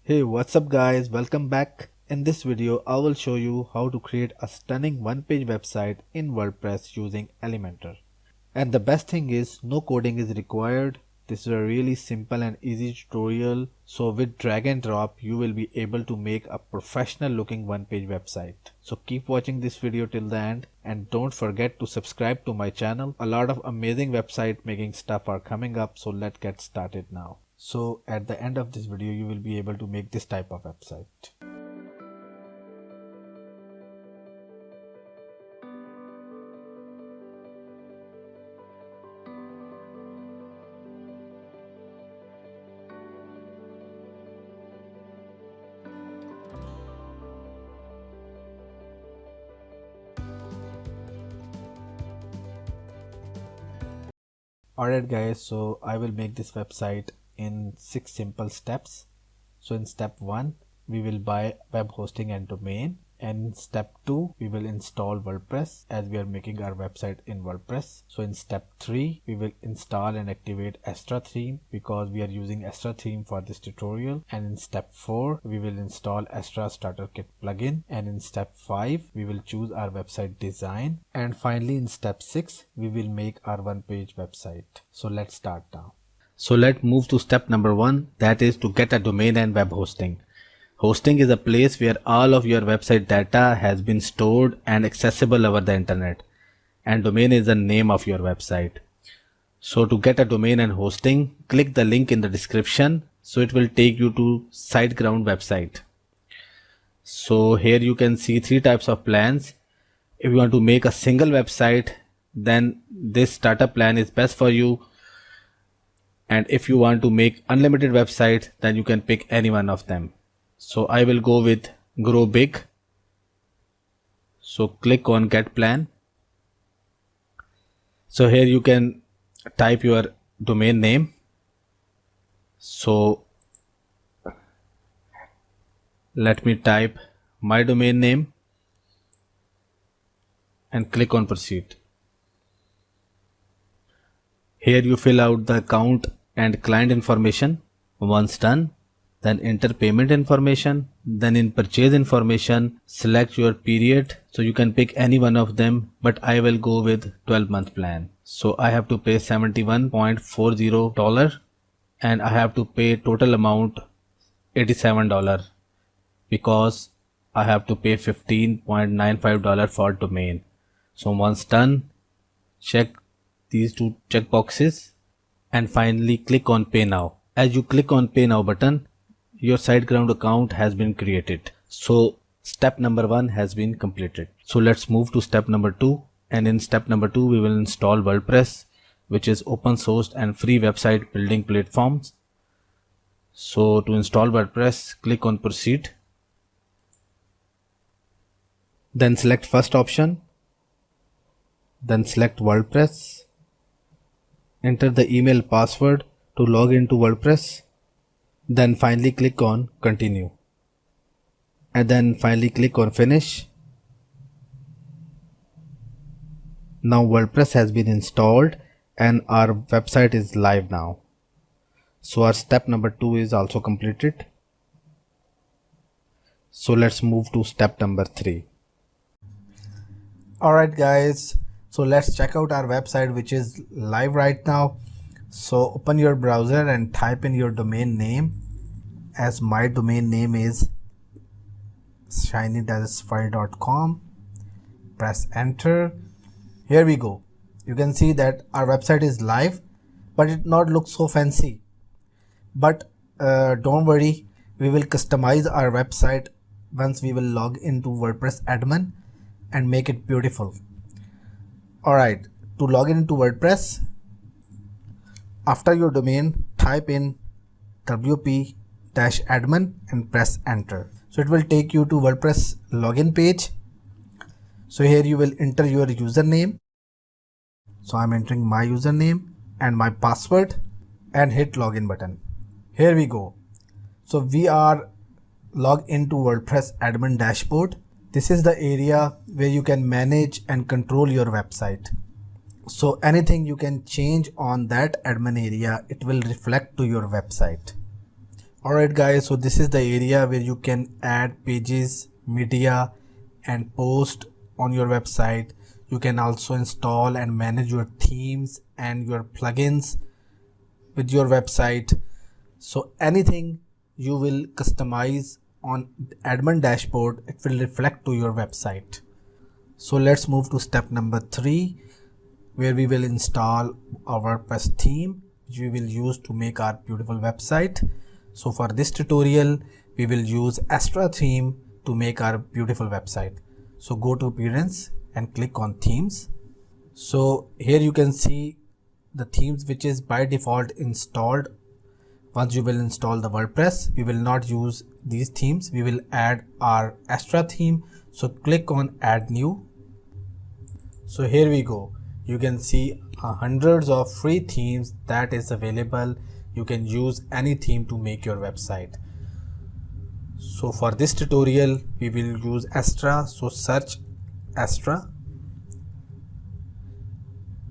Hey, what's up guys, welcome back. In this video I will show you how to create a stunning one-page website in WordPress using Elementor. And the best thing is no coding is required. This is a really simple and easy tutorial, so with drag and drop you will be able to make a professional looking one-page website. So keep watching this video till the end and don't forget to subscribe to my channel. A lot of amazing website making stuff are coming up, so let's get started now. So at the end of this video you will be able to make this type of website. Alright guys, so I will make this website in 6 simple steps. So in step 1 we will buy web hosting and domain, and in step 2 we will install WordPress as we are making our website in WordPress. So in step 3 we will install and activate Astra theme because we are using Astra theme for this tutorial, and in step 4 we will install Astra starter kit plugin, and in step 5 we will choose our website design, and finally in step 6 we will make our one page website. So let's start now. So let's move to step number 1, that is to get a domain and web hosting. Hosting is a place where all of your website data has been stored and accessible over the internet, and domain is the name of your website. So to get a domain and hosting, click the link in the description, so it will take you to SiteGround website. So here you can see 3 types of plans. If you want to make a single website, then this starter plan is best for you. And if you want to make unlimited website, then you can pick any one of them. So I will go with Grow Big. So click on Get Plan. So here you can type your domain name. So let me type my domain name and click on Proceed. Here you fill out the account and client information. Once done, then enter payment information. Then in purchase information, select your period. So you can pick any one of them, but I will go with 12-month plan. So I have to pay $71.40 and I have to pay total amount $87 because I have to pay $15.95 for domain. So once done, check these 2 check boxes and finally click on Pay Now. As you click on Pay Now button, your SiteGround account has been created. So step number 1 has been completed. So let's move to step number 2, and in step number 2 we will install WordPress, which is open source and free website building platforms. So to install WordPress, click on Proceed. Then select first option. Then select WordPress. Enter the email password to log into WordPress. Then finally click on Continue. And then finally click on Finish. Now WordPress has been installed and our website is live now. So our step number 2 is also completed. So let's move to step number 3. Alright guys, so let's check out our website which is live right now. So open your browser and type in your domain name, as my domain name is shinydesify.com. Press enter. Here we go. You can see that our website is live, but it not looks so fancy. But don't worry, we will customize our website once we will log into WordPress admin and make it beautiful. Alright, to log into WordPress, after your domain, type in wp-admin and press enter. So it will take you to WordPress login page. So here you will enter your username. So I'm entering my username and my password and hit login button. Here we go. So we are logged into WordPress admin dashboard. This is the area where you can manage and control your website. So anything you can change on that admin area, it will reflect to your website. Alright guys, so this is the area where you can add pages, media and post on your website. You can also install and manage your themes and your plugins with your website. So anything you will customize on admin dashboard, it will reflect to your website. So let's move to step number 3, where we will install our WordPress theme which we will use to make our beautiful website. So for this tutorial we will use Astra theme to make our beautiful website. So go to appearance and click on themes. So here you can see the themes which is by default installed. Once you will install the WordPress, we will not use these themes. We will add our Astra theme. So click on add new. So here we go. You can see hundreds of free themes that is available. You can use any theme to make your website. So for this tutorial, we will use Astra. So search Astra.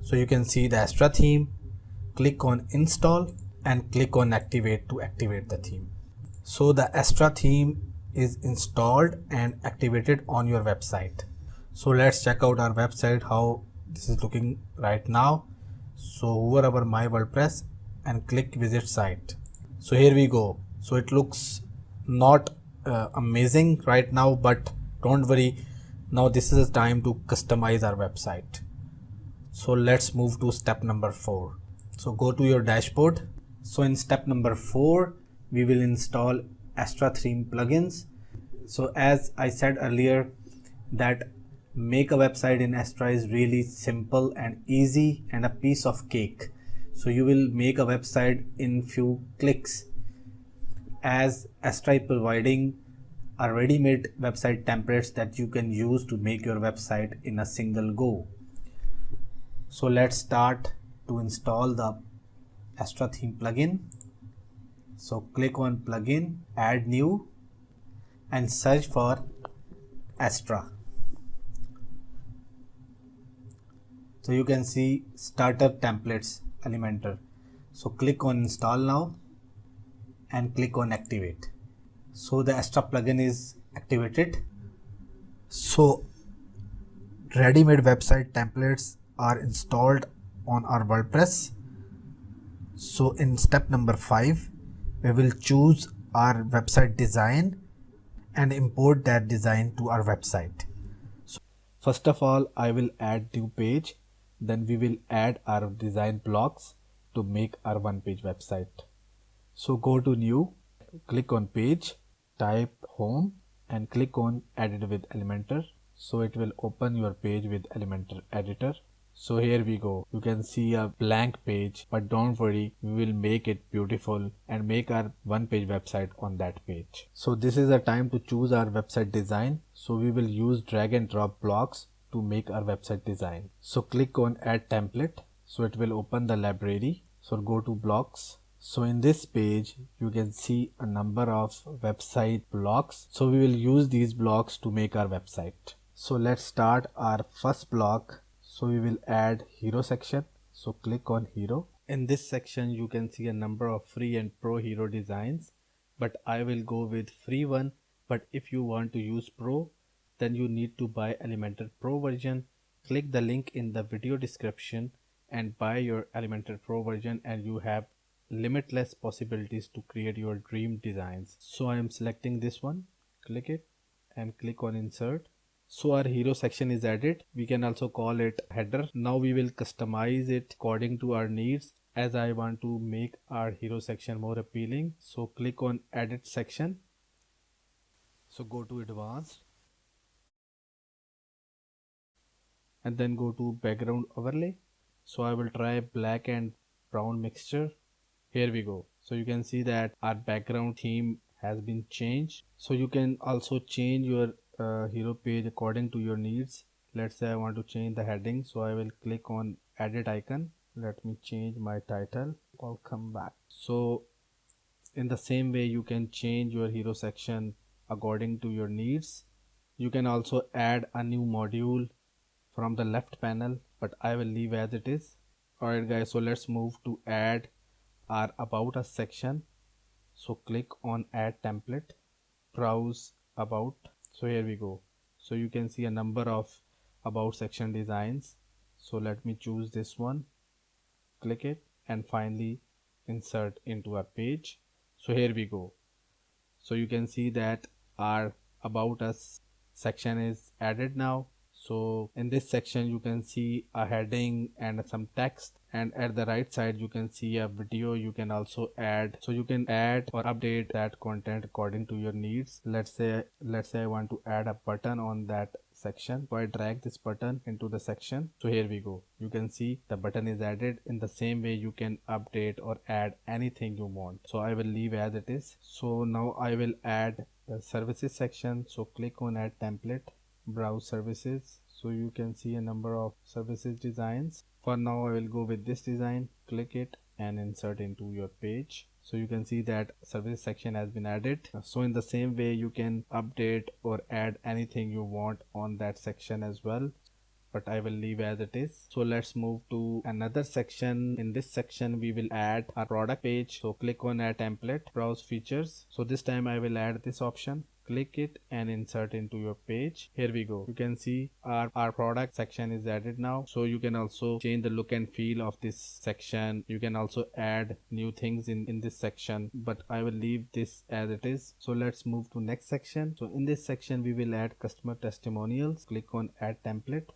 So you can see the Astra theme. Click on install and click on activate to activate the theme. So the Astra theme is installed and activated on your website. So let's check out our website how this is looking right now. So hover over my WordPress and click visit site. So here we go. So it looks not amazing right now, but don't worry, now this is the time to customize our website. So let's move to step number 4. So go to your dashboard. So in step number 4, we will install Astra theme plugins. So as I said earlier, that make a website in Astra is really simple and easy and a piece of cake. So you will make a website in few clicks, as Astra is providing a ready-made website templates that you can use to make your website in a single go. So let's start to install the Astra theme plugin. So click on plugin, add new and search for Astra. So you can see starter templates Elementor. So click on install now and click on activate. So the Astra plugin is activated. So ready-made website templates are installed on our WordPress. So in step number 5, we will choose our website design and import that design to our website. So first of all, I will add new page. Then we will add our design blocks to make our one-page website. So go to new, click on page, type home and click on edit with Elementor. So it will open your page with Elementor editor. So here we go. You can see a blank page, but don't worry, we will make it beautiful and make our one-page website on that page. So this is the time to choose our website design. So we will use drag and drop blocks to make our website design. So click on add template. So it will open the library. So go to blocks. So in this page, you can see a number of website blocks. So we will use these blocks to make our website. So let's start our first block. So we will add hero section. So click on hero. In this section, you can see a number of free and pro hero designs, but I will go with free one. But if you want to use pro, then you need to buy Elementor Pro version. Click the link in the video description and buy your Elementor Pro version, and you have limitless possibilities to create your dream designs. So I am selecting this one, click it and click on insert. So our hero section is added. We can also call it header. Now we will customize it according to our needs, as I want to make our hero section more appealing. So click on edit section. So go to advanced and then go to background overlay. So I will try black and brown mixture. Here we go. So you can see that our background theme has been changed. So you can also change your hero page according to your needs. Let's say I want to change the heading. So I will click on edit icon. Let me change my title. I'll come back. So in the same way, you can change your hero section according to your needs. You can also add a new module from the left panel, but I will leave as it is. Alright guys, so let's move to add our about us section. So click on add template, browse about. So here we go. So you can see a number of about section designs. So let me choose this one, click it, and finally insert into our page. So here we go. So you can see that our about us section is added now. So in this section you can see a heading and some text, and at the right side you can see a video you can also add. So you can add or update that content according to your needs. Let's say I want to add a button on that section, so I drag this button into the section. So here we go, you can see the button is added. In the same way you can update or add anything you want. So I will leave as it is. So now I will add the services section. So click on add template, browse services. So you can see a number of services designs. For now I will go with this design, click it and insert into your page. So you can see that service section has been added. So in the same way you can update or add anything you want on that section as well, but I will leave as it is. So let's move to another section. In this section we will add a product page. So click on add template, browse features. So this time I will add this option, click it and insert into your page. Here we go, you can see our product section is added now. So you can also change the look and feel of this section. You can also add new things in this section, but I will leave this as it is. So let's move to next section. So in this section we will add customer testimonials. Click on add template,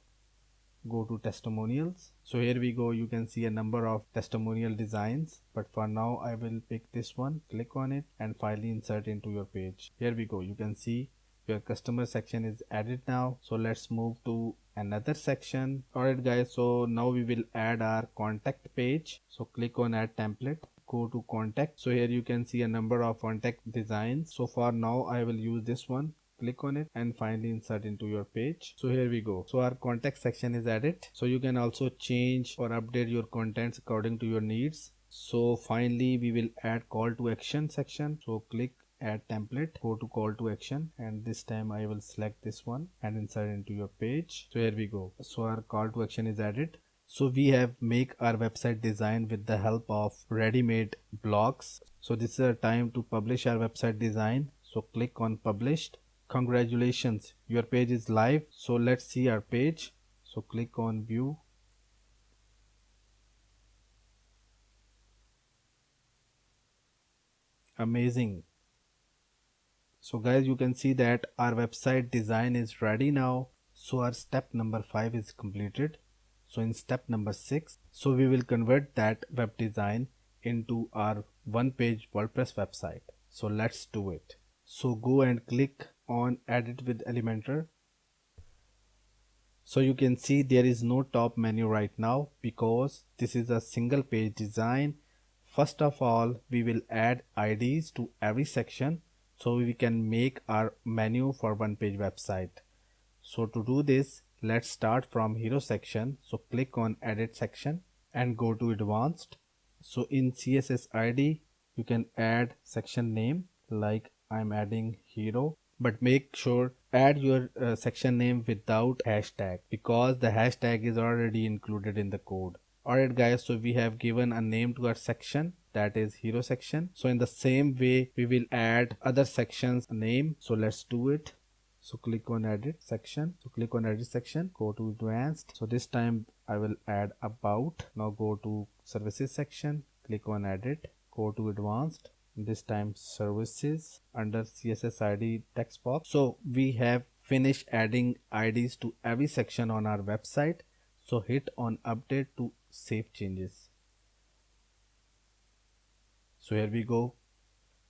go to testimonials. So here we go, you can see a number of testimonial designs, but for now I will pick this one, click on it and finally insert into your page. Here we go, you can see your customer section is added now. So let's move to another section. Alright guys, so now we will add our contact page. So click on add template, go to contact. So here you can see a number of contact designs. So for now I will use this one, click on it and finally insert into your page. So here we go, so our contact section is added. So you can also change or update your contents according to your needs. So finally we will add call to action section. So click add template, go to call to action, and this time I will select this one and insert into your page. So here we go, so our call to action is added. So we have make our website design with the help of ready-made blocks. So this is our time to publish our website design. So click on published. Congratulations, your page is live. So let's see our page. So click on view. Amazing. So guys, you can see that our website design is ready now. So our step number 5 is completed. So in step number 6, so we will convert that web design into our one-page WordPress website. So let's do it. So go and click on edit with Elementor. So you can see there is no top menu right now because this is a single page design. First of all, we will add IDs to every section so we can make our menu for one page website. So to do this, let's start from hero section. So click on edit section and go to advanced. So in CSS ID, you can add section name, like I'm adding hero, but make sure add your section name without hashtag because the hashtag is already included in the code. Alright guys, so we have given a name to our section, that is hero section. So in the same way we will add other sections name. So let's do it. So click on edit section. So click on edit section, go to advanced. So this time I will add about. Now go to services section, click on edit, go to advanced. This time services under CSS ID text box. So we have finished adding IDs to every section on our website. So hit on update to save changes. So here we go,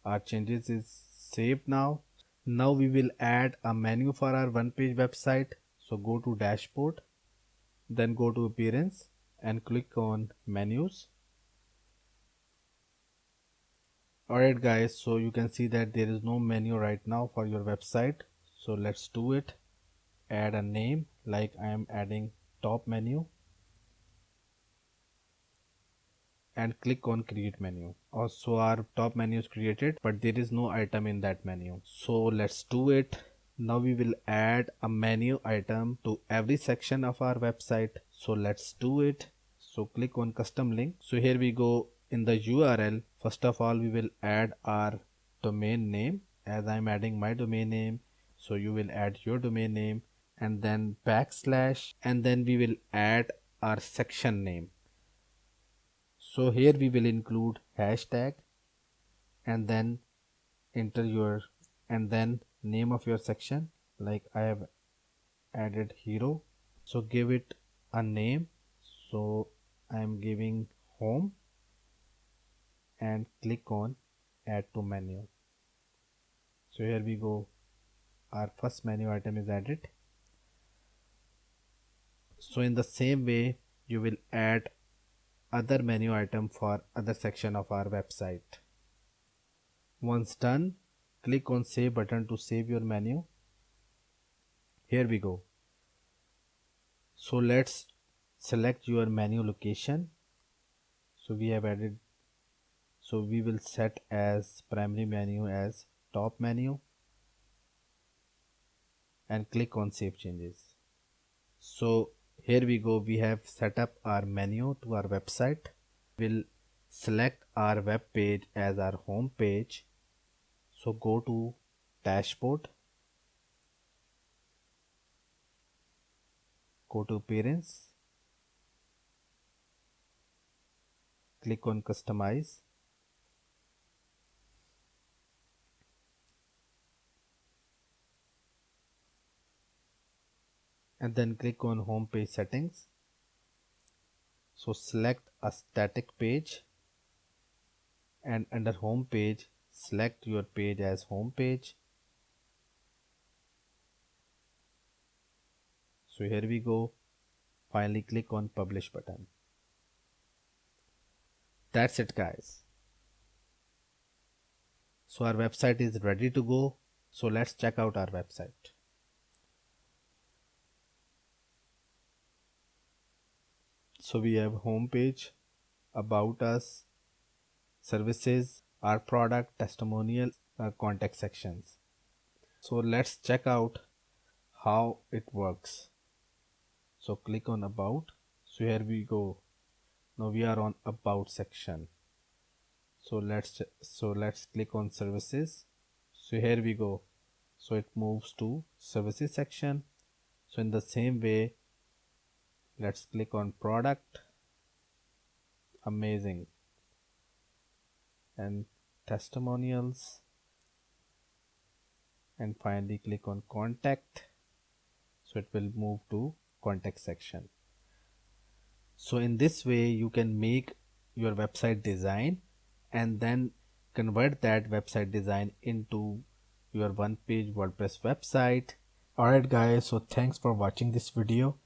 our changes is saved now. Now we will add a menu for our one page website. So go to dashboard, then go to appearance and click on menus. Alright guys, so you can see that there is no menu right now for your website. So let's do it. Add a name, like I am adding top menu, and click on create menu. Also our top menu is created, but there is no item in that menu. So let's do it. Now we will add a menu item to every section of our website. So let's do it. So click on custom link. So here we go, in the URL First of all, we will add our domain name. As I'm adding my domain name, so you will add your domain name, and then backslash, and then we will add our section name. So here we will include hashtag, and then enter your, and then name of your section. Like I have added hero, so give it a name. So I am giving home, and click on add to menu. So here we go, our first menu item is added. So in the same way you will add other menu item for other section of our website. Once done, click on save button to save your menu. Here we go. So let's select your menu location. So we have added, so we will set as primary menu as top menu, and click on save changes. So here we go, we have set up our menu to our website. We'll select our web page as our home page. So go to dashboard, go to appearance, click on customize, and then click on home page settings. So select a static page, and under home page select your page as home page. So here we go, finally click on publish button. That's it guys. So our website is ready to go. So let's check out our website. So we have home page, about us, services, our product, testimonial, contact sections. So let's check out how it works. So click on about. So here we go. Now we are on about section. So let's click on services. So here we go. So it moves to services section. So in the same way, let's click on product. Amazing. And testimonials, and finally click on contact. So it will move to contact section. So in this way you can make your website design and then convert that website design into your one page WordPress website. Alright guys, so thanks for watching this video.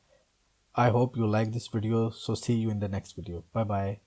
I hope you like this video. So see you in the next video. Bye bye.